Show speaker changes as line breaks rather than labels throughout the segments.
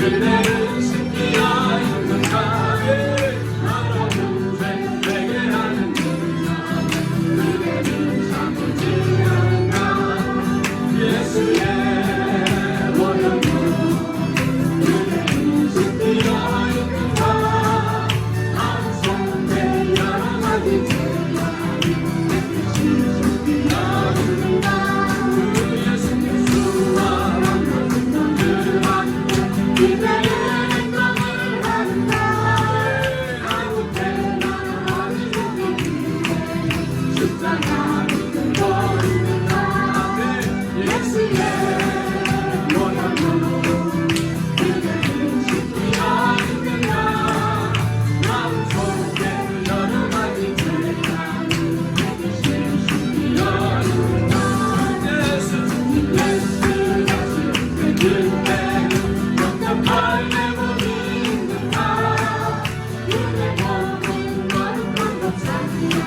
그대는 신비가 있는가 하나님 되게 하는 그대는 참지 않는가 예수의 원형으로 그대는 신비가 있는가 한 손에 여러 가지 신비가 있는가 그 예수 그리스도와 만나는 그 함께 기대의 꿈을 한다 아무 때나 어디서든 십자가 믿고 있는가 예수의 원함으로 그대는 신비가 있는가 마음속에 여러 가지 죄가 신비가 있는가 예수 다시 그때는 영접할 내 몸이 있는가 그대 몸은 거룩한 것 사이야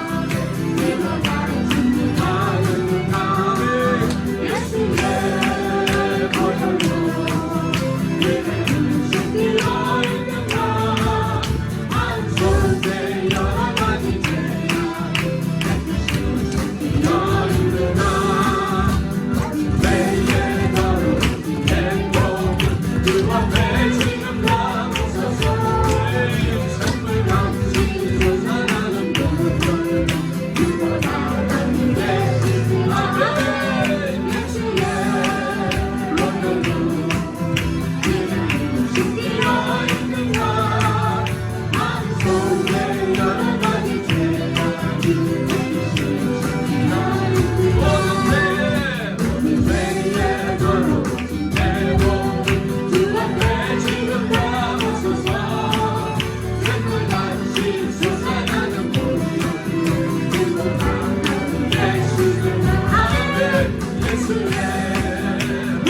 네가 나의 신비가 있는가 예수의 보혈로 그대는 신비가 있는가 마음속에 여러 가지 죄가 신비가 있는가 매일 너로 행복은 그 앞에 지금 나서서 선물같이 솟아나는 물결 그가 나가는 내 아멘 예수의 원형으로 그대는 신비가 있는가 마음속에 여러 가지 죄가 신비가 있는가 오늘 매일 너로 행복은 그 앞에 지금 나서서 선물같이 솟아나는 물결 그가 나가는 예수의 아멘 예수의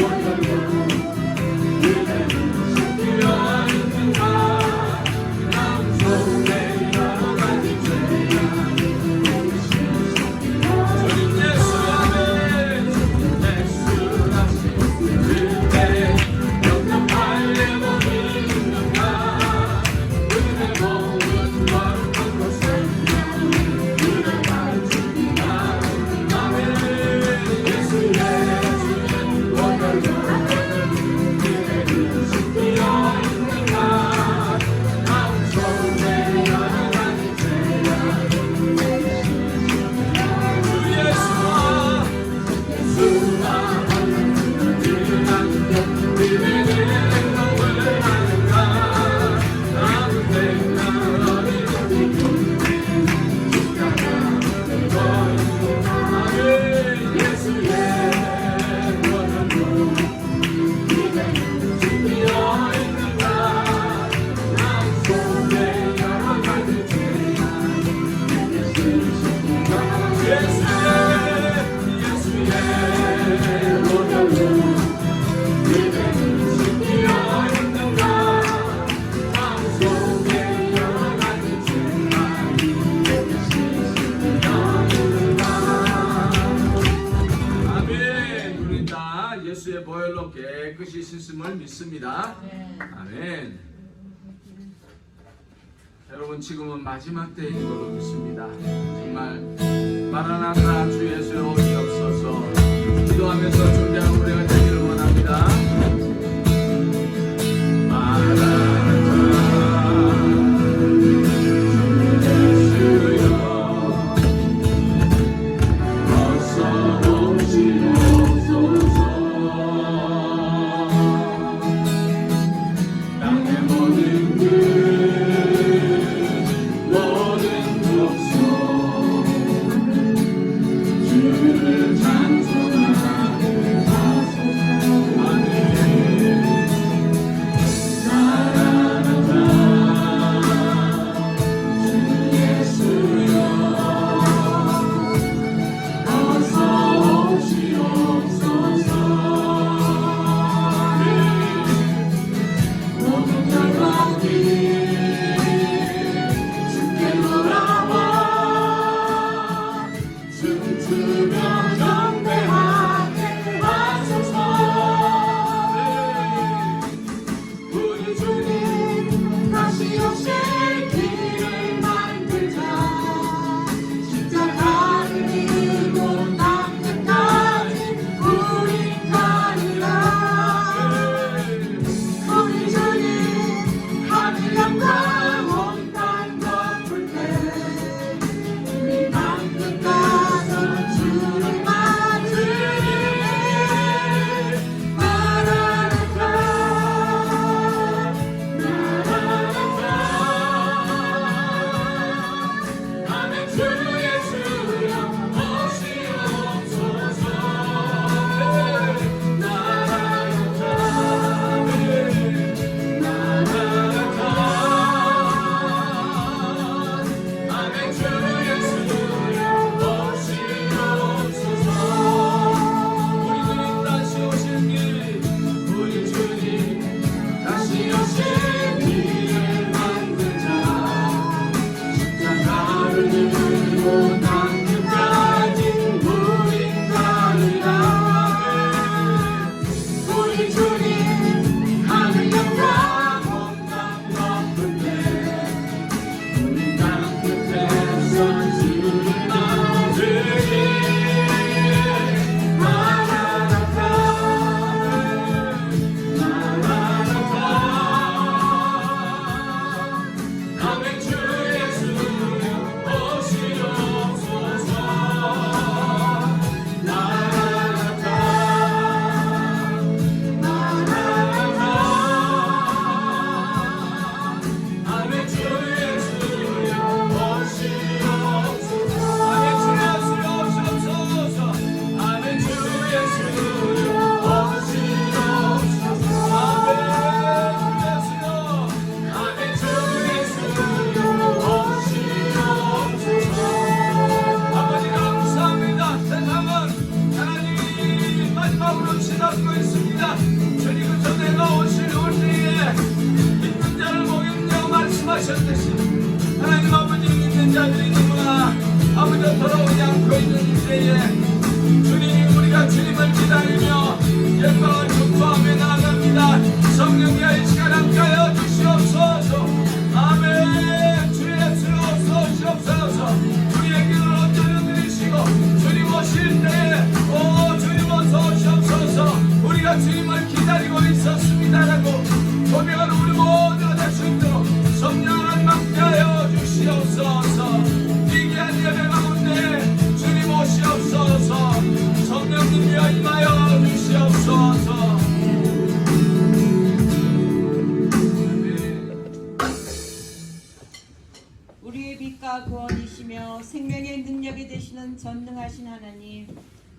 원형으로 그대는 신비가 있는가 마음속에 여러 가지 죄가 주님 예수 아멘 예수 다시 그대 영접할 내 몸이 있는가 그대 몸은 거룩한 것 사이야 그대 나의 신비가 아멘 예수의 원형으로 그대는 신비가 있는가 마음속에 여러 가지 죄가 주 예수와 만나는 그 함께 그대는 행복을 하는가 아무 때나 어디든지 십자가 믿고 있는가 아멘 예수의 원형으로 그대는 신비가 있는가 마음속에 여러 가지 죄가 예수의 원형으로 그대는 신비가 있는가 마음속에 여러 가지 죄가 신비가 있는가 아멘 우리 다 예수의 보혈로 깨끗이 씻음을 믿습니다 아멘 여러분 지금은 마지막 때인 걸로 믿습니다. 정말 마라나타 주 예수의 오시옵소서 기도하면서 준비하는 우리가 되기를 원합니다. 주를 찬송하게 하소서 하셨듯이 하나님 아버지 믿는 자들이 너무나 아버지 돌아오지 않고 있는 때에 주님 우리가 주님을 기다리며 영광을 축복하며 나아갑니다. 성령이여 이 시간 함께하여 주시옵소서. 아멘. 주의 예수로 서시옵소서. 우리의 기도를 온전히 들으시고 주님 오실 때에 주님 어서 오시옵소서. 우리가 주님을 기다리고 있었습니다라고 고백하는 우리 모두가 될 수 있도록 성령을 함께하여 주시옵소서. 위기한 예배 가운데 주님 오시옵소서. 성령님이여 임하여 주시옵소서.
우리의 빛과 구원이시며 생명의 능력이 되시는 전능하신 하나님,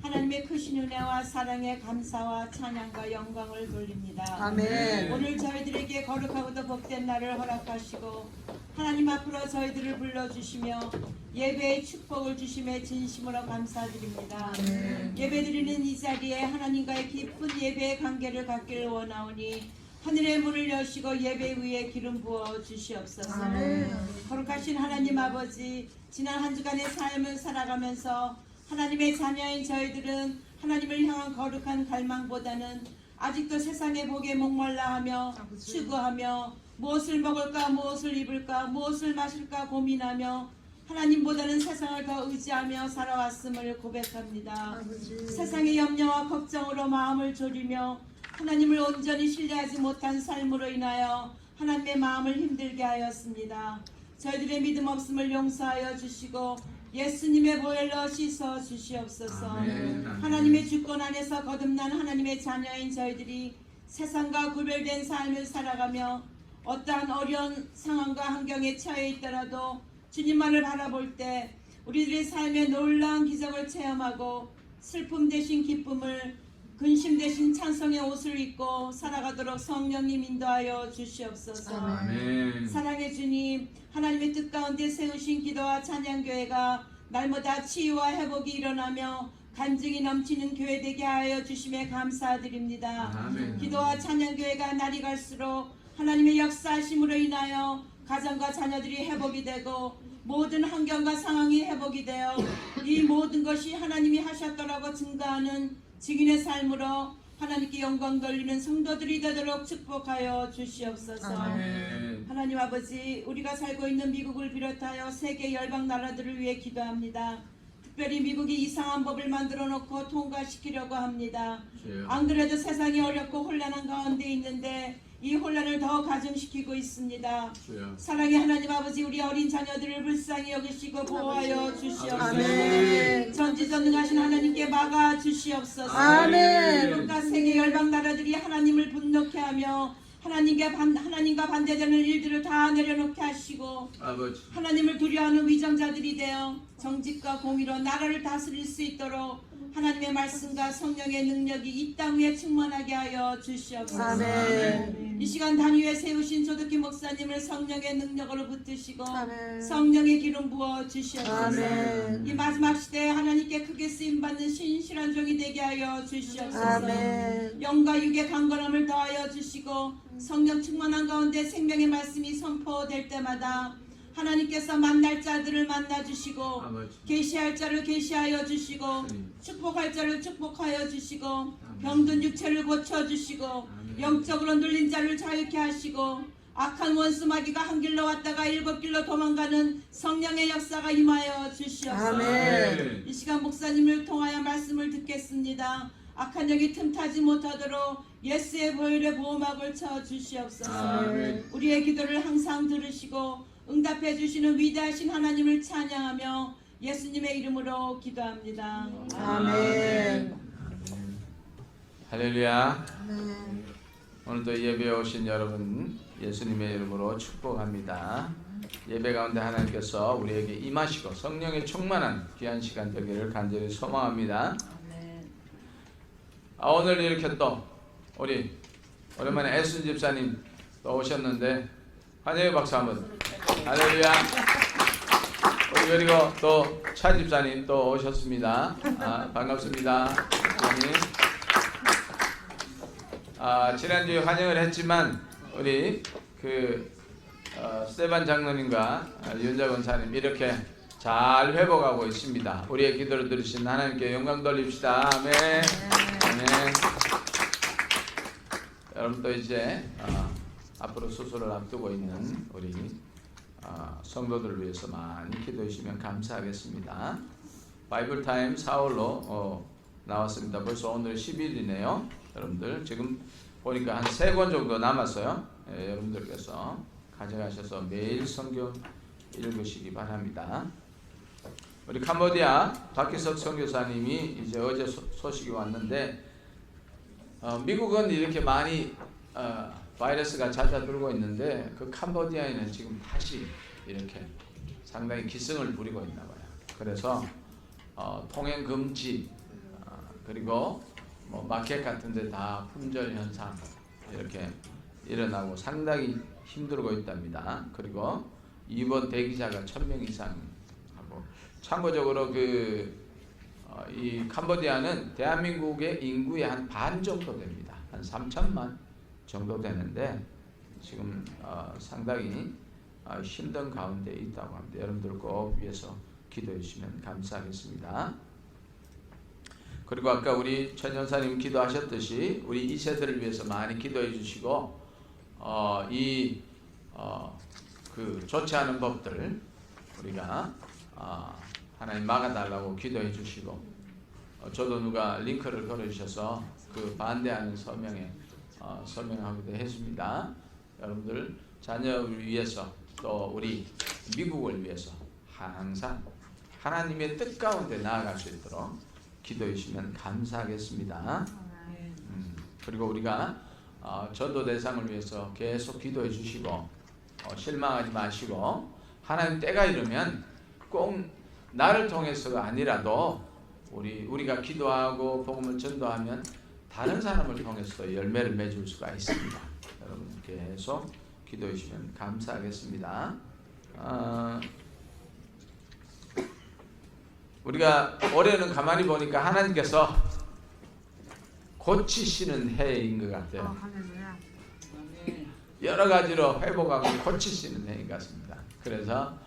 하나님의 크신 은혜와 사랑에 감사와 찬양과 영광을 돌립니다.
아멘.
오늘 저희들에게 거룩하고도 복된 날을 허락하시고 하나님 앞으로 저희들을 불러주시며 예배의 축복을 주심에 진심으로 감사드립니다. 예배드리는 이 자리에 하나님과의 깊은 예배의 관계를 갖기를 원하오니 하늘의 문을 여시고 예배 위에 기름 부어 주시옵소서. 거룩하신 하나님 아버지, 지난 한 주간의 삶을 살아가면서 하나님의 자녀인 저희들은 하나님을 향한 거룩한 갈망보다는 아직도 세상의 복에 목말라하며 추구하며 무엇을 먹을까 무엇을 입을까 무엇을 마실까 고민하며 하나님보다는 세상을 더 의지하며 살아왔음을 고백합니다. 세상의 염려와 걱정으로 마음을 졸이며 하나님을 온전히 신뢰하지 못한 삶으로 인하여 하나님의 마음을 힘들게 하였습니다. 저희들의 믿음 없음을 용서하여 주시고 예수님의 보혈로 씻어 주시옵소서.
아멘.
하나님의 주권 안에서 거듭난 하나님의 자녀인 저희들이 세상과 구별된 삶을 살아가며 어떠한 어려운 상황과 환경에 처해 있더라도 주님만을 바라볼 때 우리들의 삶에 놀라운 기적을 체험하고 슬픔 대신 기쁨을, 근심 대신 찬송의 옷을 입고 살아가도록 성령님 인도하여 주시옵소서.
아멘.
사랑의 주님, 하나님의 뜻 가운데 세우신 기도와 찬양교회가 날마다 치유와 회복이 일어나며 간증이 넘치는 교회 되게 하여 주심에 감사드립니다.
아멘.
기도와 찬양교회가 날이 갈수록 하나님의 역사하심으로 인하여 가정과 자녀들이 회복이 되고 모든 환경과 상황이 회복이 되어 이 모든 것이 하나님이 하셨더라고 증거하는 증인의 삶으로 하나님께 영광 돌리는 성도들이 되도록 축복하여 주시옵소서.
아멘.
하나님 아버지, 우리가 살고 있는 미국을 비롯하여 세계 열방 나라들을 위해 기도합니다. 특별히 미국이 이상한 법을 만들어 놓고 통과시키려고 합니다.
주여.
안 그래도 세상이 어렵고 혼란한 가운데 있는데 이 혼란을 더 가중시키고 있습니다.
주여.
사랑의 하나님 아버지, 우리 어린 자녀들을 불쌍히 여기시고 보호하여 주시옵소서.
아멘.
전지전능하신 하나님께 막아 주시옵소서.
아멘.
미국과 세계 열방 나라들이 하나님을 분노케 하며 하나님과 반대되는 일들을 다 내려놓게 하시고
아버지.
하나님을 두려워하는 위정자들이 되어 정직과 공의로 나라를 다스릴 수 있도록 하나님의 말씀과 성령의 능력이 이 땅 위에 충만하게 하여 주시옵소서.
아멘.
이 시간 단위에 세우신 조덕기 목사님을 성령의 능력으로 붙드시고
아멘.
성령의 기름 부어 주시옵소서.
아멘.
이 마지막 시대에 하나님께 크게 쓰임받는 신실한 종이 되게 하여 주시옵소서.
아멘.
영과 육의 강건함을 더하여 주시고 성령 충만한 가운데 생명의 말씀이 선포될 때마다 하나님께서 만날 자들을 만나 주시고
아버지.
계시할 자를 계시하여 주시고 축복할 자를 축복하여 주시고 병든 육체를 고쳐 주시고 영적으로 눌린 자를 자유케 하시고 악한 원수 마귀가 한 길로 왔다가 일곱 길로 도망가는 성령의 역사가 임하여 주시옵소서.
아멘.
이 시간 목사님을 통하여 말씀을 듣겠습니다. 악한 영이 틈타지 못하도록 예수의 보혈의 보호막을 쳐 주시옵소서.
아멘.
우리의 기도를 항상 들으시고 응답해 주시는 위대하신 하나님을 찬양하며 예수님의 이름으로 기도합니다.
아멘.
할렐루야.
아멘.
오늘도 예배에 오신 여러분 예수님의 이름으로 축복합니다. 예배 가운데 하나님께서 우리에게 임하시고 성령의 충만한 귀한 시간 되기를 간절히 소망합니다. 오늘 이렇게 또 우리 오랜만에 애순 집사님 또 오셨는데 환영의 박수 한번. 할렐루야. 우리 그리고 또 차 집사님 또 오셨습니다. 반갑습니다. 집사님. 지난주에 환영을 했지만 우리 스테반 장로님과 윤자 권사님 이렇게 잘 회복하고 있습니다. 우리의 기도를 들으신 하나님께 영광 돌립시다. 아멘. 아멘. 여러분도 이제 앞으로 수술을 앞두고 있는 우리 성도들을 위해서 많이 기도해 주시면 감사하겠습니다. 바이블 타임 4월로 나왔습니다. 벌써 오늘 10일이네요. 여러분들 지금 보니까 한 3권 정도 남았어요. 여러분들께서 가져가셔서 매일 성경 읽으시기 바랍니다. 우리 캄보디아 박기석 선교사님이 이제 어제 소식이 왔는데 미국은 이렇게 많이 바이러스가 잦아들고 있는데 그 캄보디아에는 지금 다시 이렇게 상당히 기승을 부리고 있나 봐요. 그래서 통행 금지 그리고 뭐 마켓 같은 데 다 품절 현상 이렇게 일어나고 상당히 힘들고 있답니다. 그리고 입원 대기자가 1000명 이상 하고 참고적으로 이 캄보디아는 대한민국의 인구의 한 반 정도 됩니다. 한 3천만 정도 되는데 지금 상당히 힘든 가운데 있다고 합니다. 여러분들 꼭 위해서 기도해 주시면 감사하겠습니다. 그리고 아까 우리 천연사님 기도하셨듯이 우리 2세들을 위해서 많이 기도해 주시고 좋지 않은 법들을 우리가 하나님 막아달라고 기도해 주시고 저도 누가 링크를 걸어주셔서 그 반대하는 서명에 설명하기도 했습니다. 여러분들 자녀를 위해서 또 우리 미국을 위해서 항상 하나님의 뜻 가운데 나아갈 수 있도록 기도해 주시면 감사하겠습니다. 그리고 우리가 전도 대상을 위해서 계속 기도해 주시고 실망하지 마시고 하나님 때가 이르면 꼭 나를 통해서가 아니라도 우리가 기도하고 복음을 전도하면 다른 사람을 통해서도 열매를 맺을 수가 있습니다. 여러분 계속 기도해 주시면 감사하겠습니다. 우리가 올해는 가만히 보니까 하나님께서 고치시는 해인 것 같아요. 여러 가지로 회복하고 고치시는 해인 것 같습니다. 그래서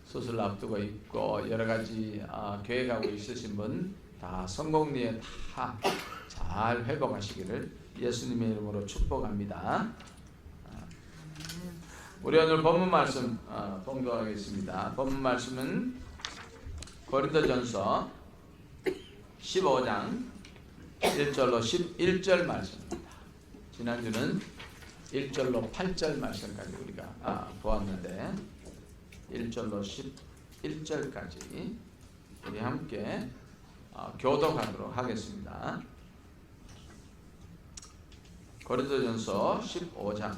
수술 앞두고 있고 여러 가지 계획하고 있으신 분 다 성공리에 다 잘 회복하시기를 예수님의 이름으로 축복합니다. 우리 오늘 본문 말씀 봉독하겠습니다. 본문 말씀은 고린도전서 15장 1절로 11절 말씀입니다. 지난주는 1절로 8절 말씀까지 우리가 보았는데 1절로 11절까지 우리 함께 교독하도록 하겠습니다. 고린도전서 15장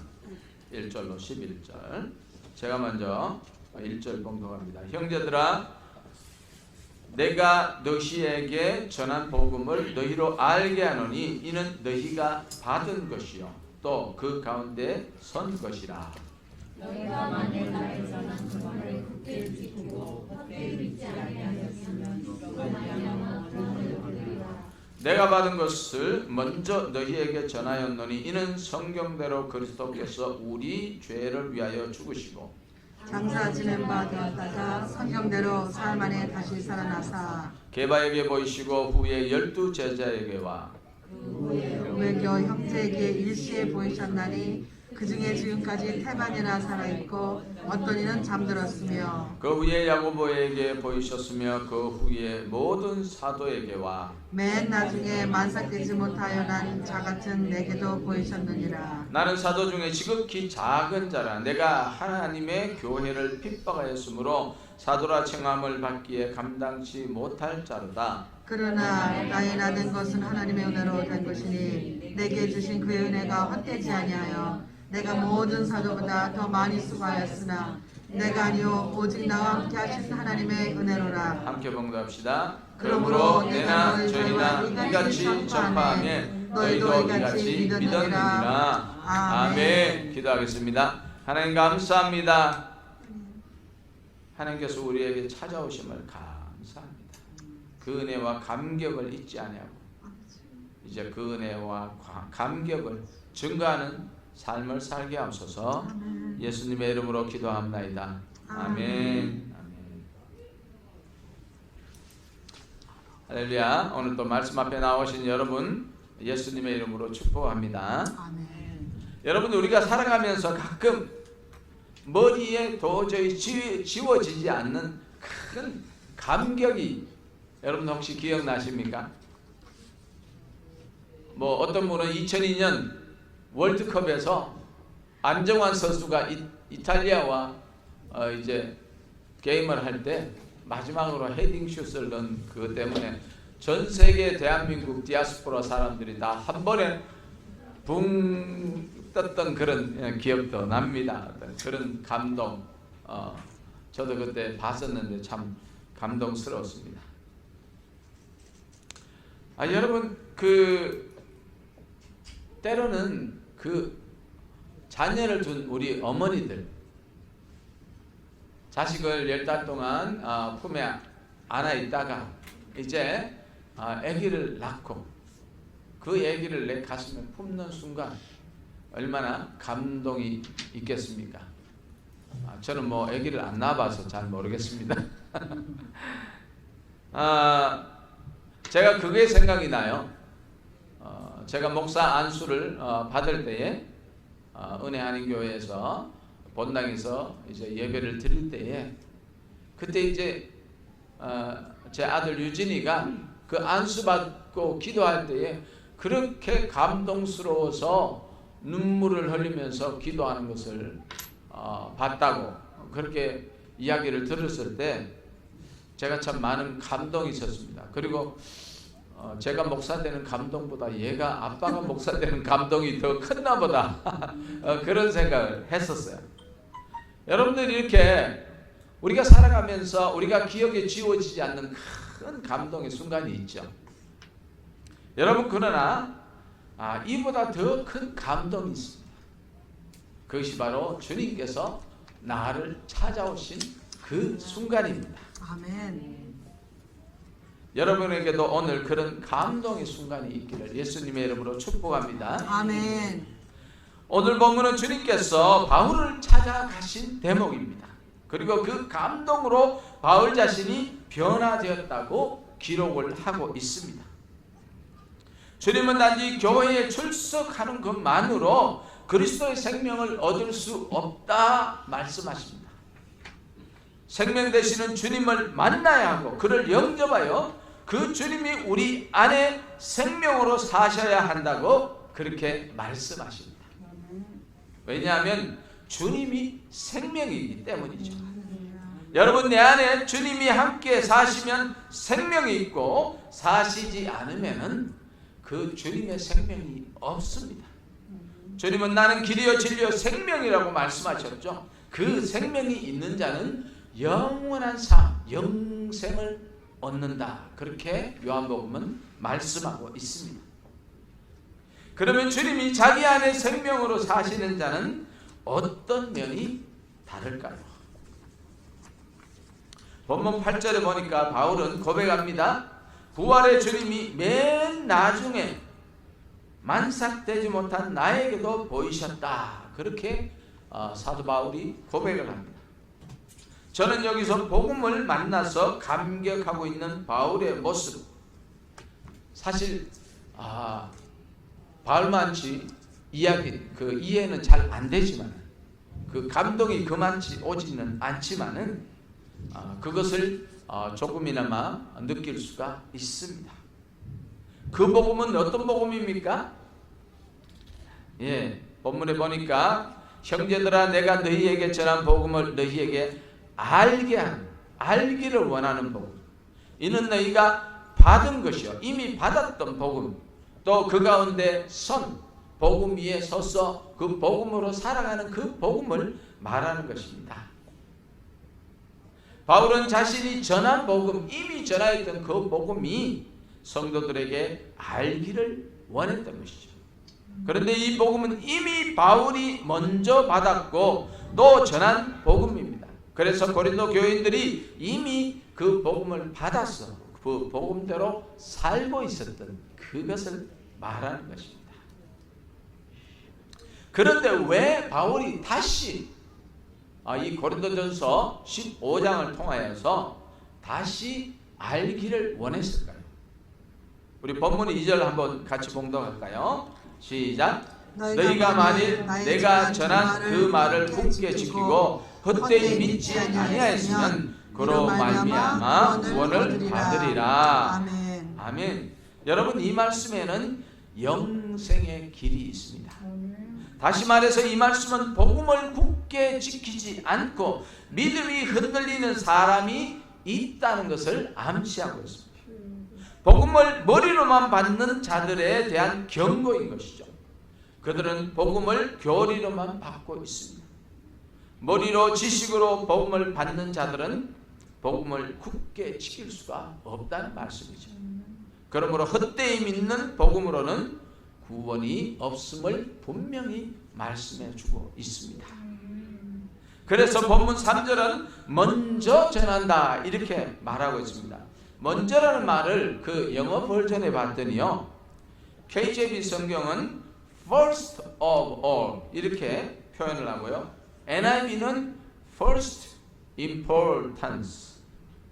1절로 11절 제가 먼저 1절 봉독합니다. 형제들아 내가 너희에게 전한 복음을 너희로 알게 하노니 이는 너희가 받은 것이요 또 그 가운데 선 것이라.
너희가 만일 나의 전한 그것을 굳게 지키고 헛되이 믿지 아니하였으면 그것야말로 얻는 것이라.
내가 받은 것을 먼저 너희에게 전하였노니 이는 성경대로 그리스도께서 우리 죄를 위하여 죽으시고
장사 지낸 바 되었다가 성경대로 사흘 만에 다시 살아나사
게바에게 보이시고 후에 12 제자에게와
외교 형제에게 일시에 보이셨나니 그 중에 지금까지 태반이나 살아있고 어떤 이는 잠들었으며
그 후에 야고보에게 보이셨으며 그 후에 모든 사도에게와
맨 나중에 만삭되지 못하여 난 자 같은 내게도 보이셨느니라.
나는 사도 중에 지극히 작은 자라. 내가 하나님의 교회를 핍박하였으므로 사도라稱함을 받기에 감당치 못할 자로다.
그러나 나의 나된 것은 하나님의 은혜로 된 것이니 내게 주신 그의 은혜가 헛되지 아니하여 내가 모든 사도보다 더 많이 수고하였으나 내가 아니요 오직 나와 함께 하신 하나님의 은혜로라.
함께 봉독합시다.
그러므로
그러므로 내나 저희나 이같이 전파하며 너희도 이같이 믿었느니라. 아멘. 기도하겠습니다. 하나님 감사합니다. 하나님께서 우리에게 찾아오심을 감사합니다. 그 은혜와 감격을 잊지 아니하고 이제 그 은혜와 감격을 증거하는 삶을 살게 하옵소서. 예수님의 이름으로 기도합나이다. 아멘. 할렐루야. 오늘 또 말씀 앞에 나오신 여러분 예수님의 이름으로 축복합니다.
아멘.
여러분, 우리가 살아가면서 가끔 머리에 도저히 지워지지 않는 큰 감격이 여러분 혹시 기억나십니까? 뭐 어떤 분은 2002년 월드컵에서 안정환 선수가 이탈리아와 이제 게임을 할 때 마지막으로 헤딩슛을 넣은 그것 때문에 전 세계 대한민국 디아스포라 사람들이 다 한 번에 붕 떴던 그런 기억도 납니다. 그런 감동, 저도 그때 봤었는데 참 감동스러웠습니다. 여러분, 때로는 자녀를 둔 우리 어머니들, 자식을 10달 동안 품에 안아 있다가 이제 아기를 낳고 그 아기를 내 가슴에 품는 순간 얼마나 감동이 있겠습니까? 저는 뭐 아기를 안 낳아봐서 잘 모르겠습니다. 제가 그게 생각이 나요. 제가 목사 안수를 받을 때에 은혜 한인교회에서 본당에서 이제 예배를 드릴 때에 그때 이제 제 아들 유진이가 그 안수 받고 기도할 때에 그렇게 감동스러워서 눈물을 흘리면서 기도하는 것을 봤다고 그렇게 이야기를 들었을 때 제가 참 많은 감동이 있었습니다. 그리고 제가 목사 되는 감동보다 얘가 아빠가 목사 되는 감동이 더 컸나 보다 그런 생각을 했었어요. 여러분들이 이렇게 우리가 살아가면서 우리가 기억에 지워지지 않는 큰 감동의 순간이 있죠. 여러분, 그러나 이보다 더 큰 감동이 있습니다. 그것이 바로 주님께서 나를 찾아오신 그 순간입니다.
아멘.
여러분에게도 오늘 그런 감동의 순간이 있기를 예수님의 이름으로 축복합니다.
아멘.
오늘 본문은 주님께서 바울을 찾아가신 대목입니다. 그리고 그 감동으로 바울 자신이 변화되었다고 기록을 하고 있습니다. 주님은 단지 교회에 출석하는 것만으로 그리스도의 생명을 얻을 수 없다 말씀하십니다. 생명 되시는 주님을 만나야 하고 그를 영접하여 그 주님이 우리 안에 생명으로 사셔야 한다고 그렇게 말씀하십니다. 왜냐하면 주님이 생명이기 때문이죠. 여러분, 내 안에 주님이 함께 사시면 생명이 있고 사시지 않으면 그 주님의 생명이 없습니다. 주님은 나는 길이요 진리요 생명이라고 말씀하셨죠. 그 생명이 있는 자는 영원한 삶, 영생을 얻는다. 그렇게 요한복음은 말씀하고 있습니다. 그러면 주님이 자기 안에 생명으로 사시는 자는 어떤 면이 다를까요? 본문 8절에 보니까 바울은 고백합니다. 부활의 주님이 맨 나중에 만삭되지 못한 나에게도 보이셨다. 그렇게 사도 바울이 고백을 합니다. 저는 여기서 복음을 만나서 감격하고 있는 바울의 모습, 사실 바울만치 이해는 잘 안 되지만 그 감동이 그만치 오지는 않지만은 그것을 조금이나마 느낄 수가 있습니다. 그 복음은 어떤 복음입니까? 본문에 보니까 형제들아 내가 너희에게 전한 복음을 너희에게 알기를 원하는 복음. 이는 너희가 받은 것이요 이미 받았던 복음, 또 그 가운데 복음 위에 서서 그 복음으로 살아가는 그 복음을 말하는 것입니다. 바울은 자신이 전한 복음, 이미 전하였던 그 복음이 성도들에게 알기를 원했던 것이죠. 그런데 이 복음은 이미 바울이 먼저 받았고 또 전한 복음입니다. 그래서 고린도 교인들이 이미 그 복음을 받아서 그 복음대로 살고 있었던 그것을 말하는 것입니다. 그런데 왜 바울이 다시 이 고린도전서 15장을 통하여서 다시 알기를 원했을까요? 우리 본문 2절 한번 같이 봉독할까요? 시작. 너희가 만일 내가 전한 그 말을 굳게 지키고 헛되이 믿지 아니하였으면 그로 말미암아 구원을 받으리라.
아멘.
아멘. 여러분, 이 말씀에는 영생의 길이 있습니다. 다시 말해서 이 말씀은 복음을 굳게 지키지 않고 믿음이 흔들리는 사람이 있다는 것을 암시하고 있습니다. 복음을 머리로만 받는 자들에 대한 경고인 것이죠. 그들은 복음을 교리로만 받고 있습니다. 머리로 지식으로 복음을 받는 자들은 복음을 굳게 지킬 수가 없다는 말씀이죠. 그러므로 헛되이 믿는 복음으로는 구원이 없음을 분명히 말씀해 주고 있습니다. 그래서 본문 3절은 먼저 전한다 이렇게 말하고 있습니다. 먼저라는 말을 그 영어 버전에 봤더니요, KJV 성경은 first of all 이렇게 표현을 하고요, NIV는 first importance.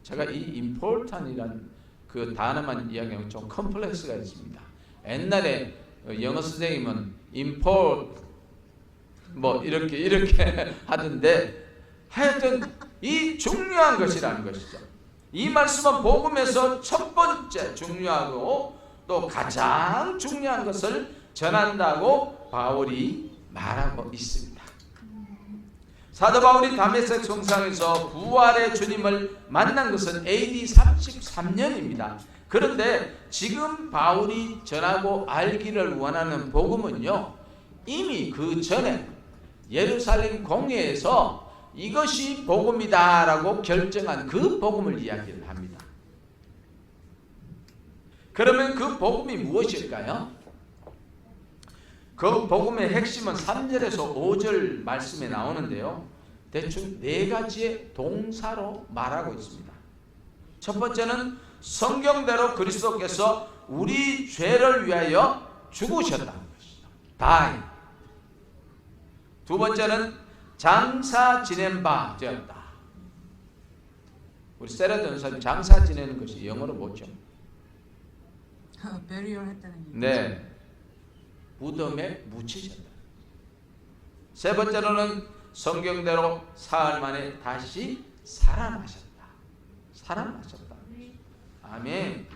제가 이 important이라는 그 단어만 이야기하면 좀 컴플렉스가 있습니다. 옛날에 영어 선생님은 import 뭐 이렇게 하던데, 하여튼 이 중요한 것이라는 것이죠. 이 말씀은 복음에서 첫 번째 중요하고 또 가장 중요한 것을 전한다고 바울이 말하고 있습니다. 사도 바울이 다메섹 성상에서 부활의 주님을 만난 것은 AD 33년입니다. 그런데 지금 바울이 전하고 알기를 원하는 복음은요, 이미 그 전에 예루살렘 공회에서 이것이 복음이다라고 결정한 그 복음을 이야기를 합니다. 그러면 그 복음이 무엇일까요? 그 복음의 핵심은 3절에서 5절 말씀에 나오는데요, 대충 4가지의 동사로 말하고 있습니다. 첫 번째는 성경대로 그리스도께서 우리 죄를 위하여 죽으셨다는 것이죠. die. 두 번째는 장사 지낸 바 되었다. 우리 세라던 사람 장사 지내는 것이 영어로 뭐죠?
burial 했다는 얘기.
네, 무덤에 묻히셨다. 세 번째로는 성경대로 사흘 만에 다시 살아나셨다. 살아나셨다. 아멘.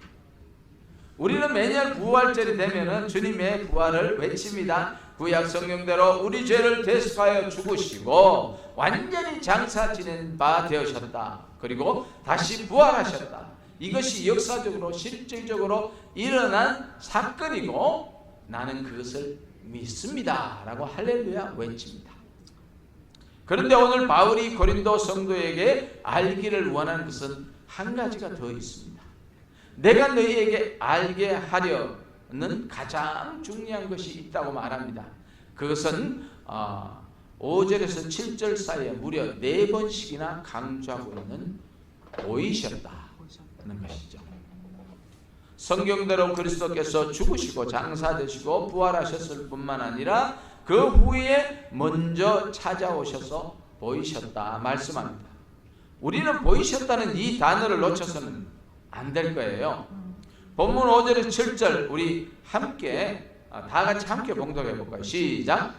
우리는 매년 부활절이 되면은 주님의 부활을 외칩니다. 구약 성경대로 우리 죄를 대속하여 죽으시고 완전히 장사 지낸 바 되셨다. 그리고 다시 부활하셨다. 이것이 역사적으로 실질적으로 일어난 사건이고 나는 그것을 믿습니다 라고 할렐루야 외칩니다. 그런데 오늘 바울이 고린도 성도에게 알기를 원하는 것은 한 가지가 더 있습니다. 내가 너희에게 알게 하려는 가장 중요한 것이 있다고 말합니다. 그것은 5절에서 7절 사이에 무려 4번씩이나 강조하고 있는 보이셨다는 것이죠. 성경대로 그리스도께서 죽으시고 장사되시고 부활하셨을 뿐만 아니라 그 후에 먼저 찾아오셔서 보이셨다 말씀합니다. 우리는 보이셨다는 이 단어를 놓쳐서는 안 될 거예요. 본문 5절에서 7절 우리 함께 다 같이 함께 봉독해 볼까요? 시작.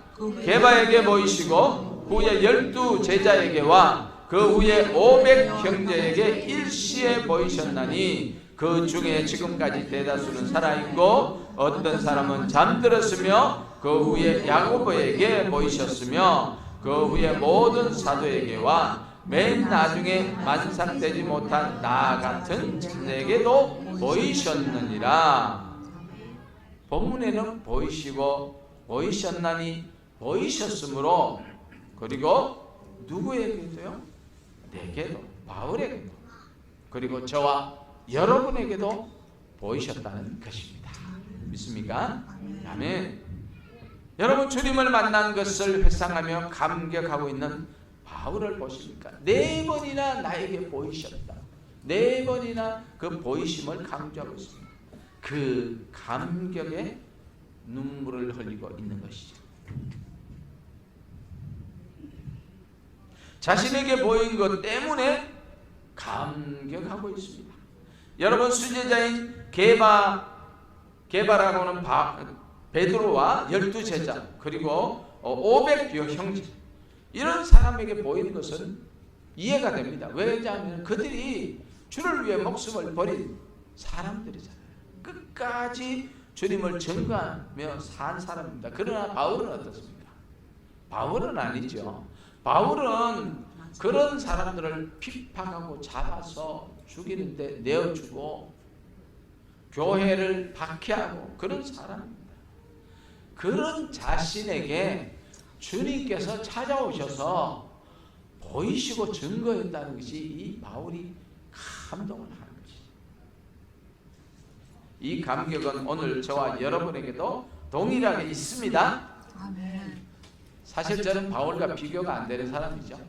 게바에게 보이시고 후에 12 제자에게와 그 후에 500 형제에게 일시에 보이셨나니 그 중에 지금까지 대다수는 살아있고 어떤 사람은 잠들었으며 그 후에 야고보에게 보이셨으며 그 후에 모든 사도에게와 맨 나중에 만삭되지 못한 나 같은 자에게도 보이셨느니라. 본문에는 보이시고 보이셨나니 보이셨으므로, 그리고 누구에게도요? 내게도, 바울에게도, 그리고 저와 여러분에게도 보이셨다는 것입니다. 믿습니까? 아멘. 여러분, 주님을 만난 것을 회상하며 감격하고 있는 바울을 보십니까? 4번이나 나에게 보이셨다. 4번이나 그 보이심을 강조하고 있습니다. 그 감격에 눈물을 흘리고 있는 것이죠. 자신에게 보인 것 때문에 감격하고 있습니다. 여러분, 수제자인 게바라고는 베드로와 12제자 그리고 500여 형제, 이런 사람에게 보이는 것은 이해가 됩니다. 왜냐하면 그들이 주를 위해 목숨을 버린 사람들이잖아요. 끝까지 주님을 증거하며 산 사람입니다. 그러나 바울은 어떻습니까? 바울은 아니죠. 바울은 그런 사람들을 핍박하고 잡아서 죽이는데 내어주고 교회를 박해하고 그런 사람입니다. 그런 자신에게 주님께서 찾아오셔서 보이시고 증거했다는 것이 이 바울이 감동을 하는 것이죠. 이 감격은 오늘 저와 여러분에게도 동일하게 있습니다.
아멘.
사실 저는 바울과 비교가 안 되는 사람이죠.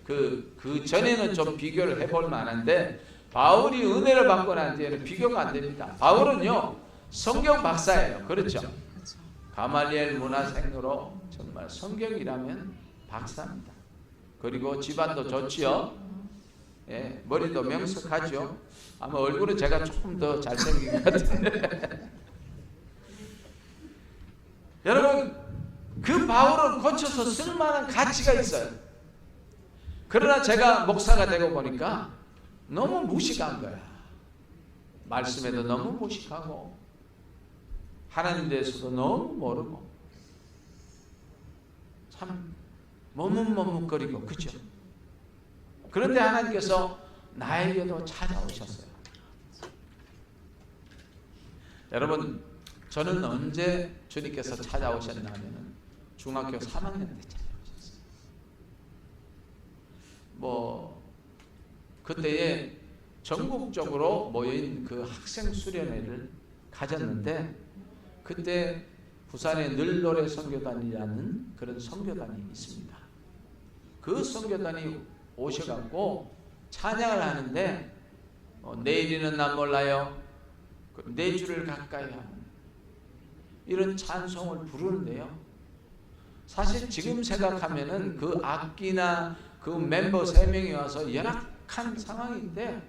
그 전에는 좀 비교를 해볼 만한데 바울이 은혜를 받고 난 뒤에는 비교가 안 됩니다. 바울은요 성경 박사예요. 그렇죠? 가말리엘 문화생으로 정말 성경이라면 박사입니다. 그리고 집안도 좋지요. 예, 머리도 명석하죠. 아마 얼굴은 제가 조금 더 잘생긴 것 같은데 여러분, 그 바울은 고쳐서 쓸만한 가치가 있어요. 그러나 제가 목사가 되고 보니까 너무 무식한 거야. 말씀에도 너무 무식하고 하나님 대해서도 너무 모르고 참 머뭇머뭇거리고, 그죠? 그런데 하나님께서 나에게도 찾아오셨어요. 여러분, 저는 언제 주님께서 찾아오셨나 하면 중학교 3학년 때 찾아오셨어요. 그때에 전국적으로 모인 그 학생 수련회를 가졌는데 그때 부산에 늘노래 선교단이라는 그런 선교단이 있습니다. 그 선교단이 오셔갖고 찬양을 하는데 내일이는 난 몰라요, 내 주를 가까이 하는 이런 찬송을 부르는데요. 사실 지금 생각하면은 그 악기나 그 멤버 3명이 와서 열악한 상황인데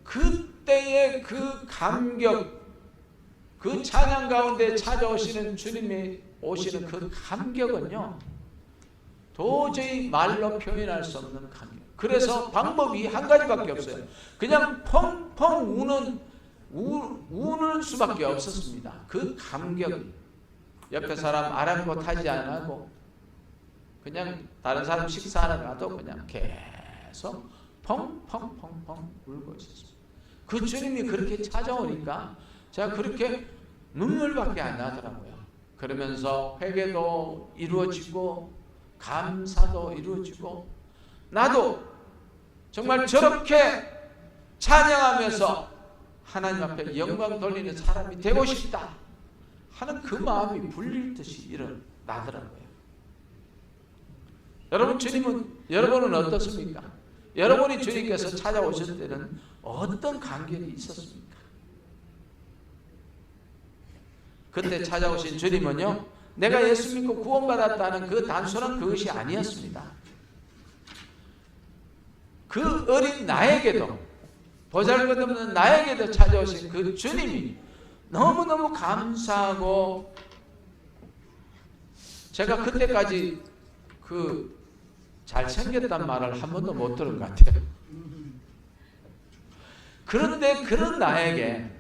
그때의 그 감격, 그 찬양 가운데 찾아오시는 주님이 오시는 그 감격은요 도저히 말로 표현할 수 없는 감격. 그래서 방법이 한 가지밖에 없어요. 그냥 펑펑 우는 수밖에 없었습니다. 그 감격이 옆에 사람 아랑곳하지 않고 그냥 다른 사람 식사하러 가도 그냥 계속 펑펑펑펑 울고 있었습니다. 그 주님이 그렇게 찾아오니까 제가 그렇게 눈물밖에 안 나더라고요. 그러면서 회개도 이루어지고 감사도 이루어지고 나도 정말 저렇게 찬양하면서 하나님 앞에 영광 돌리는 사람이 되고 싶다 하는 그 마음이 불릴 듯이 일어나더라고요. 여러분은 어떻습니까? 여러분이 주님께서 찾아오실 때는 어떤 감격이 있었습니까? 그때 찾아오신 주님은요, 내가 예수 믿고 구원받았다는 그 단순한 그것이 아니었습니다. 그 어린 나에게도, 보잘것없는 나에게도 찾아오신 그 주님이 너무너무 감사하고, 제가 그때까지 잘생겼단 말을 한 번도 못 들은 것 같아요. 그런데 그런 나에게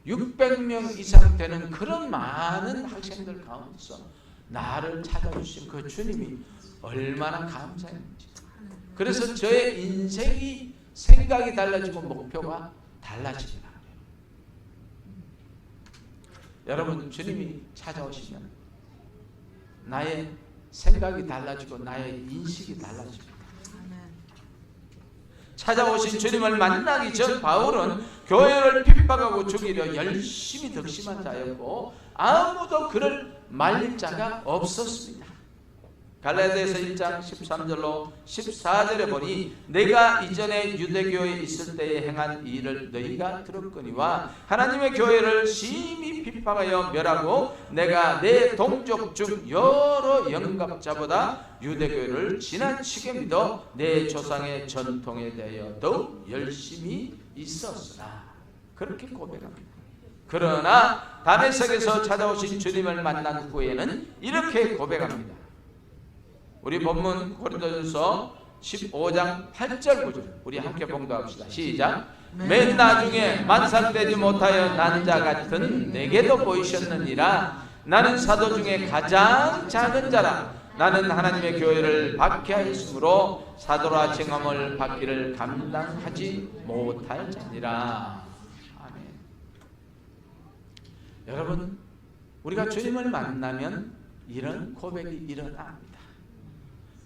600명 이상 되는 그런 많은 학생들 가운데서 나를 찾아주신 그 주님이 얼마나 감사했는지. 그래서 저의 인생이 생각이 달라지고 목표가 달라집니다. 여러분, 주님이 찾아오시면 나의 생각이 달라지고 나의 인식이 달라집니다. 찾아오신 주님을 만나기 전 바울은 교회를 핍박하고 죽이려 열심히 덕심한 자였고 아무도 그를 말릴 자가 없었습니다. 갈라디아서 1장 13절로 14절에 보니 내가 이전에 유대교에 있을 때에 행한 일을 너희가 들었거니와 하나님의 교회를 심히 핍박하여 멸하고 내가 내 동족 중 여러 영갑자보다 유대교를 지나치게 믿어 내 조상의 전통에 대하여 더욱 열심히 있었으나 그렇게 고백합니다. 그러나 다메섹에서 찾아오신 주님을 만난 후에는 이렇게 고백합니다. 우리 본문 고린도전서 15장 8절 9절 우리 함께 봉독합시다. 시작. 맨 나중에 만삭되지 못하여 난 자 같은 내게도 보이셨느니라. 나는 사도 중에 가장 작은 자라. 나는 하나님의 교회를 박해하였으므로 사도라 칭함을 받기를 감당하지 못할 자니라. 아멘. 여러분, 우리가 주님을 만나면 이런 고백이 일어납니다.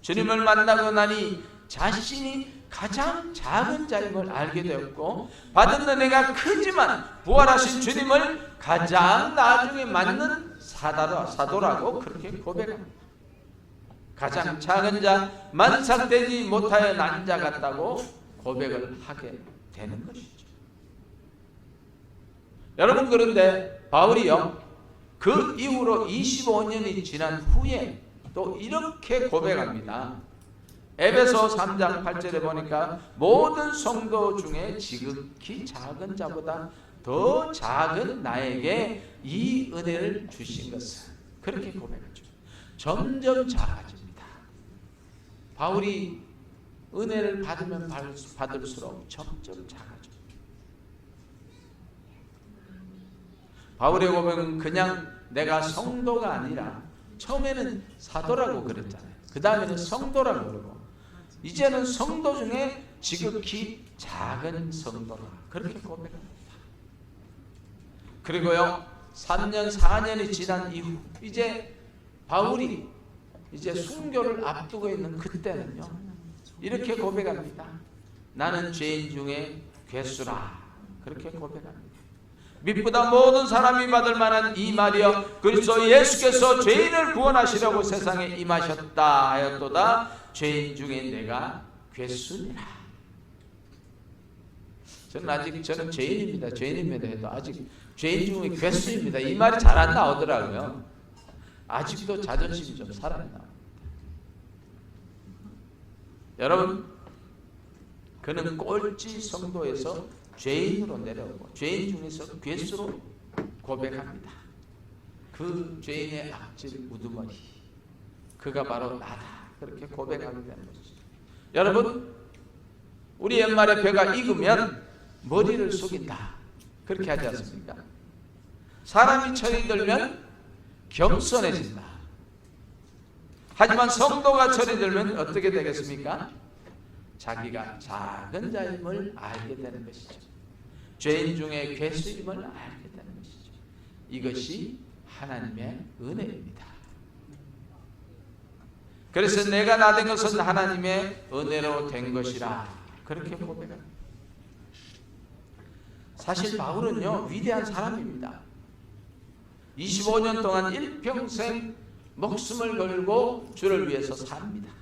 주님을 만나고 나니 자신이 가장 작은 자임을 알게 되었고 받은 은혜가 크지만 부활하신 주님을 가장 나중에 맞는 사도라고 그렇게 고백합니다. 가장 작은 자, 만삭되지 못하여 난 자 같다고 고백을 하게 되는 것이죠. 여러분, 그런데 바울이요, 그 이후로 25년이 지난 후에 또 이렇게 고백합니다. 에베소 3장 8절에 보니까 모든 성도 중에 지극히 작은 자보다 더 작은 나에게 이 은혜를 주신 것은, 그렇게 고백하죠. 점점 작아집니다. 바울이 은혜를 받으면 받을수록 점점 작아져. 바울의 고백은 그냥 내가 성도가 아니라, 처음에는 사도라고 그랬잖아요. 그 다음에는 성도라고 그러고, 이제는 성도 중에 지극히 작은 성도라, 그렇게 고백합니다. 그리고요, 3년 4년이 지난 이후 이제 바울이 이제 순교를 앞두고 있는 그때는요, 이렇게 고백합니다. 나는 죄인 중에 괴수라, 그렇게 고백합니다. 믿보다 모든 사람이 받을 만한 이 말이여 그리스도 예수께서 죄인을 구원하시려고 세상에 임하셨다 하였도다. 죄인 중에 내가 괴수니라. 저는 죄인입니다. 죄인입니다 해도 아직 죄인 중에 괴수입니다. 이 말이 잘 안 나오더라고요. 아직도 자존심이 좀 살아나요. 여러분, 그는 꼴찌 성도에서 죄인으로 내려오고 죄인 중에서 괴수로 고백합니다. 그 죄인의 악질 우두머리, 그가 바로 나다, 그렇게 고백하게 되는 것이죠. 여러분, 우리 옛말에 배가 익으면 머리를 숙인다, 그렇게 하지 않습니까? 사람이 철이 들면 겸손해진다. 하지만 성도가 철이 들면 어떻게 되겠습니까? 자기가 작은 자임을 알게 되는 것이죠. 죄인 중에 괴수임을 알게 되는 것이죠. 이것이 하나님의 은혜입니다. 그래서 내가 나 된 것은 하나님의 은혜로 된 것이라, 그렇게 고백합니다. 사실 바울은요, 위대한 사람입니다. 25년 동안 일평생 목숨을 걸고 주를 위해서 삽니다.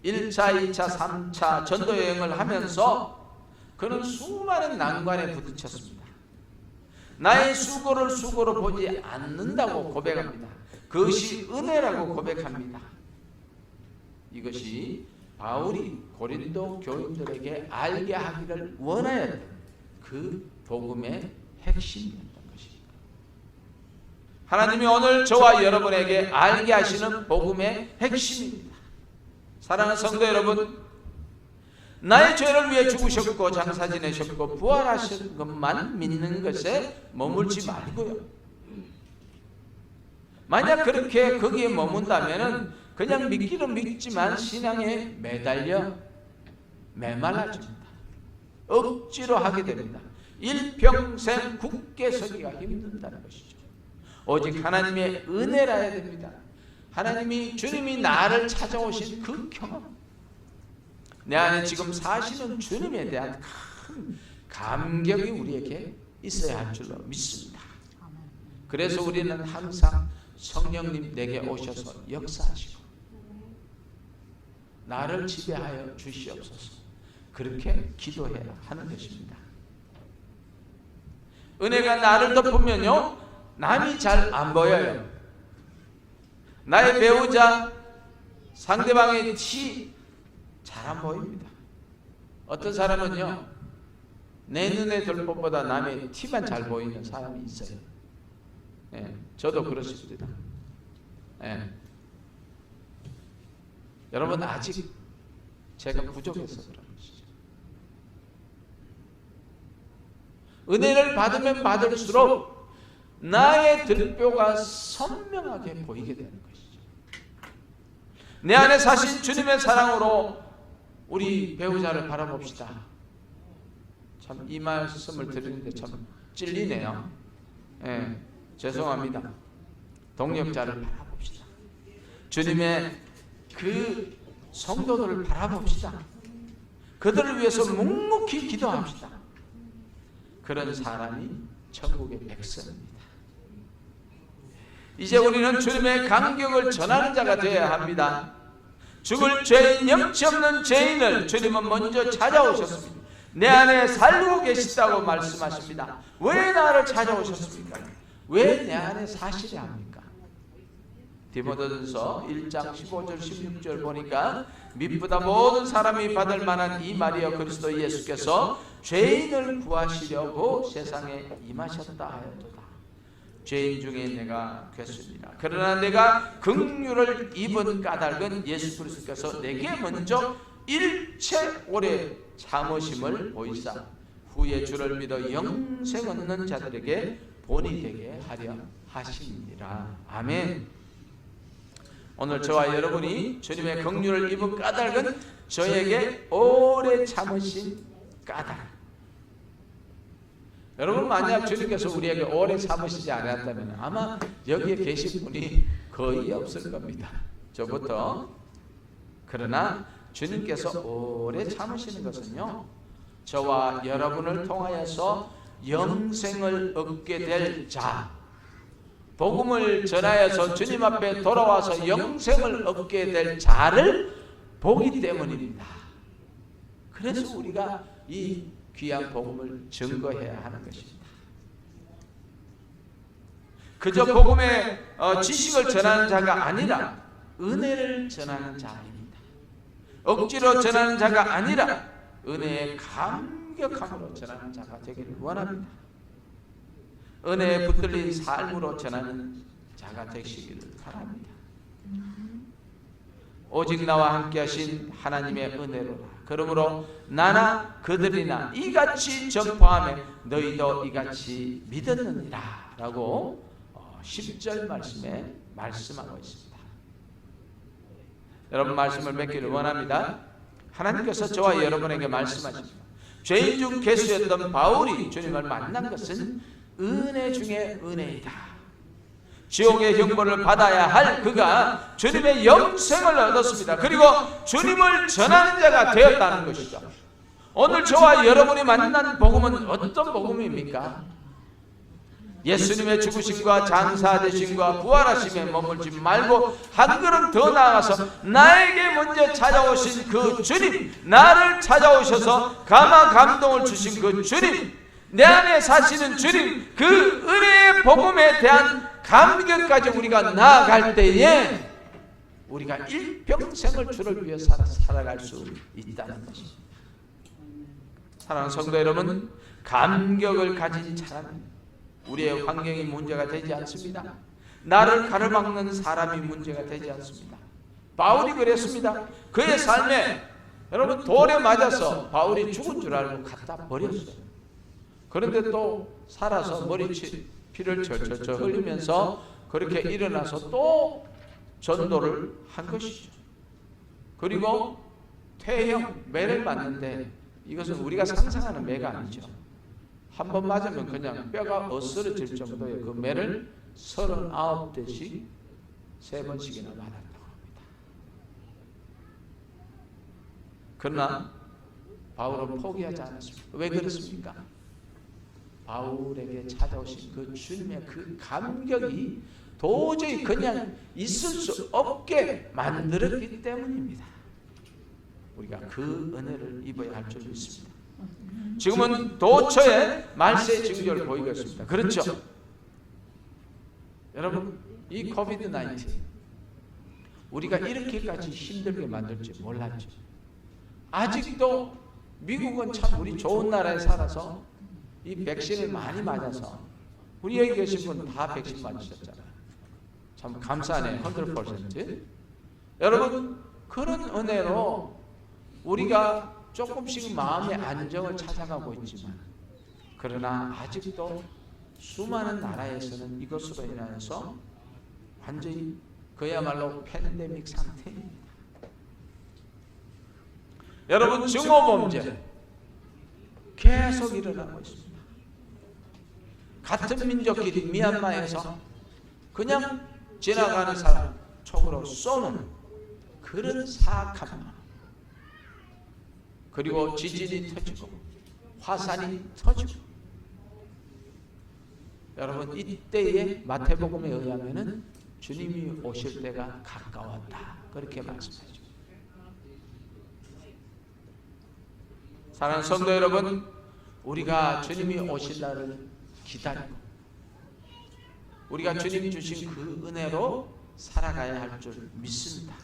1차, 2차, 3차 전도 여행을 하면서 그는 수많은 난관에 부딪혔습니다. 나의 수고를 수고로 보지 않는다고 고백합니다. 그것이 은혜라고 고백합니다. 이것이 바울이 고린도 교인들에게 알게 하기를 원하였던 그 복음의 핵심이었던 것입니다. 하나님이 오늘 저와 여러분에게 알게 하시는 복음의 핵심입니다. 사랑하는 성도 여러분, 나의 죄를 위해 죽으셨고 장사 지내셨고 부활하신 것만 믿는 것에 머물지 말고요. 만약 그렇게 거기에 머문다면 그냥 믿기는 믿지만 신앙에 매달려 메말라집니다. 억지로 하게 됩니다. 일평생 굳게 서기가 힘든다는 것이죠. 오직 하나님의 은혜라 해야 됩니다. 하나님이, 주님이 나를 찾아오신 그 경험, 내 안에 지금 사시는 주님에 대한 큰 감격이 우리에게 있어야 할 줄로 믿습니다. 그래서 우리는 항상 성령님 내게 오셔서 역사하시고 나를 지배하여 주시옵소서. 그렇게 기도해야 하는 것입니다. 은혜가 나를 덮으면요, 남이 잘 안 보여요. 나의 배우자, 상대방의 티 잘 안 보입니다. 어떤 사람은요, 내 눈에 들 것보다 남의 티만 잘 보이는 사람이 있어요. 예, 저도 그렇습니다. 예. 여러분, 아직 제가 부족해서 그런 것이죠. 은혜를 받으면 받을수록 나의 들뼈가 선명하게 보이게 되는 것이죠. 내 안에 사신 주님의 사랑으로 우리 배우자를 바라봅시다. 참 이 말씀을 드리는데 참 찔리네요. 예, 죄송합니다. 동력자를 바라봅시다. 주님의 그 성도들을 바라봅시다. 그들을 위해서 묵묵히 기도합시다. 그런 사람이 천국의 백성입니다. 이제 우리는 주님의 감격을 전하는 자가 되어야 합니다. 죽을 죄인, 영치 없는 죄인을 주님은 먼저 찾아오셨습니다. 내 안에 살고 계시다고 말씀하십니다. 왜 나를 찾아오셨습니까? 왜 내 안에 사시려 합니까? 디모데전서 1장 15절 16절 보니까 미쁘다 모든 사람이 받을 만한 이 말이여 그리스도 예수께서 죄인을 구하시려고 세상에 임하셨다 하였도다. 죄인 중에 내가 괴수니라. 그러나 내가 긍휼을 입은 까닭은 예수 그리스도께서 내게 먼저 일체 오래 참으심을 보이사 후에 주를 믿어 영생 얻는 자들에게 본이 되게 하려 하시니라. 아멘. 오늘 저와 여러분이 주님의 긍휼을 입은 까닭은 저에게 오래 참으신 까닭. 여러분, 만약 주님께서 우리에게 오래 참으시지 않았다면 아마 여기에 계신 분이 거의 없을 겁니다. 저부터. 그러나 주님께서 오래 참으시는 것은요, 저와 여러분을 통하여서 영생을 얻게 될 자, 복음을 전하여서 주님 앞에 돌아와서 영생을 얻게 될 자를 보기 때문입니다. 그래서 우리가 이 귀한 복음을 증거해야 하는 것입니다. 그저 복음의 지식을 전하는 자가 아니라 은혜를 전하는 자입니다. 억지로 전하는 자가 아니라 은혜의 감격함으로 전하는 자가 되기를 원합니다. 은혜에 붙들린 삶으로 전하는 자가 되시기를 바랍니다. 오직 나와 함께 하신 하나님의 은혜로라. 그러므로 나나 그들이나 이같이 전파하며 너희도 이같이 믿었느니라 라고 10절 말씀에 말씀하고 있습니다. 여러분, 말씀을 맺기를 원합니다. 하나님께서 저와 여러분에게 말씀하십니다. 죄인 중 괴수였던 바울이 주님을 만난 것은 은혜 중에 은혜이다. 지옥의 형벌을 받아야 할 그가 주님의 영생을 얻었습니다. 그리고 주님을 전하는 자가 되었다는 것이죠. 오늘 저와 여러분이 만난 복음은 어떤 복음입니까? 예수님의 죽으심과 장사되심과 부활하심에 머물지 말고 한 걸음 더 나아가서 나에게 먼저 찾아오신 그 주님, 나를 찾아오셔서 감화 감동을 주신 그 주님, 내 안에 사시는 주님, 그 은혜의 복음에 대한 감격까지 우리가 나아갈 때에 우리가 일평생을 주를 위해 살아갈 수 있다는 것입니다. 사랑하는 성도 여러분, 감격을 가진 사람은 우리의 환경이 문제가 되지 않습니다. 나를 가로막는 사람이 문제가 되지 않습니다. 바울이 그랬습니다. 그의 삶에 여러분 돌에 맞아서 바울이 죽은 줄 알고 갖다 버렸어요. 그런데 또 살아서 피를 철철철 흘리면서 그렇게 일어나서 또 전도를 한 것이죠. 그리고 퇴형, 매를 맞는데 이것은 우리가 상상하는 매가 아니죠. 한 번 맞으면 그냥 뼈가 어스러질 정도의 그 매를 39대씩 3번씩이나 맞았다고 합니다. 그러나 바울은 포기하지 않았습니다. 왜 그렇습니까? 바울에게 찾아오신 그 주님의 그 감격이 도저히 그냥 있을 수 없게 만들었기 때문입니다. 우리가 그 은혜를 입어야 할 줄 믿습니다. 지금은 도처에 말세의 징조를 보이고 있습니다. 그렇죠? 여러분, 이 코비드 19 우리가 이렇게까지 힘들게 만들지 몰랐죠. 아직도 미국은 참 우리 좋은 나라에 살아서 이 백신을 많이 맞아서, 우리 여기 계신 분 다 백신 맞으셨잖아요. 참 감사하네요. 100%. 여러분, 그런 은혜로 우리가 조금씩 마음의 안정을 찾아가고 있지만, 그러나 아직도 수많은 나라에서는 이것으로 인하여서 완전히 그야말로 팬데믹 상태입니다. 여러분, 증오범죄 계속 일어나고 있습니다. 같은 민족끼리 미얀마에서 그냥 지나가는 사람 총으로 쏘는 그런 사악한 마음, 그리고 지진이 터지고 화산이 터지고, 여러분, 이때에 마태복음에 의하면은 주님이 오실 때가 가까웠다, 그렇게 말씀하죠. 사랑하는 성도 여러분, 우리가 주님이 오실 날을 기다리고 우리가 주님 주신 그 은혜로 살아가야 할 줄 믿습니다.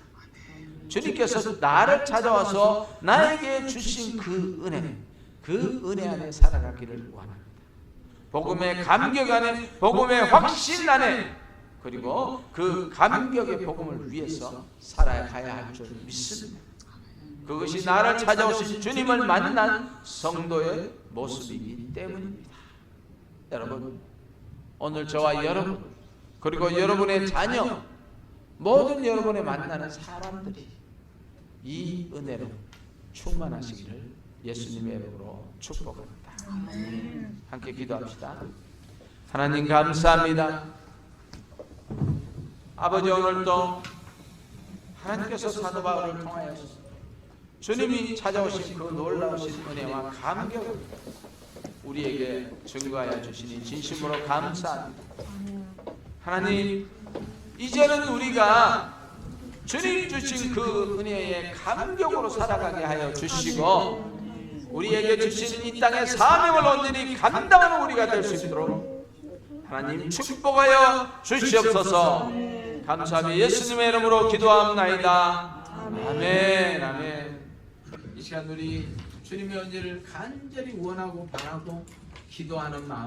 주님께서 나를 찾아와서 나에게 주신 그 은혜 안에 살아가기를 원합니다. 복음의 감격 안에, 복음의 확신 안에, 그리고 그 감격의 복음을 위해서 살아가야 할 줄 믿습니다. 그것이 나를 찾아오신 주님을 만난 성도의 모습이기 때문입니다. 여러분, 오늘 저와 여러분, 그리고 여러분의 자녀, 모든 여러분의 만나는 사람들이 이 은혜로 충만하시기를 예수님의 이름으로 축복합니다. 함께 기도합시다. 하나님, 감사합니다. 아버지, 오늘도 하나님께서 사도 바울을 통하여서 주님이 찾아오신 그 놀라우신 은혜와 감격을 우리에게 증거하여 주시니 진심으로 감사합니다. 하나님, 이제는 우리가 주님 주신 그 은혜의 감격으로 살아가게 하여 주시고, 우리에게 주신 이 땅의 사명을 온전히 감당하는 우리가 될 수 있도록 하나님 축복하여 주시옵소서. 감사하며 예수님의 이름으로 기도합나이다. 아멘. 아멘. 이 시간 우리 주님의 은혜를 간절히 원하고 바라고 기도하는 마음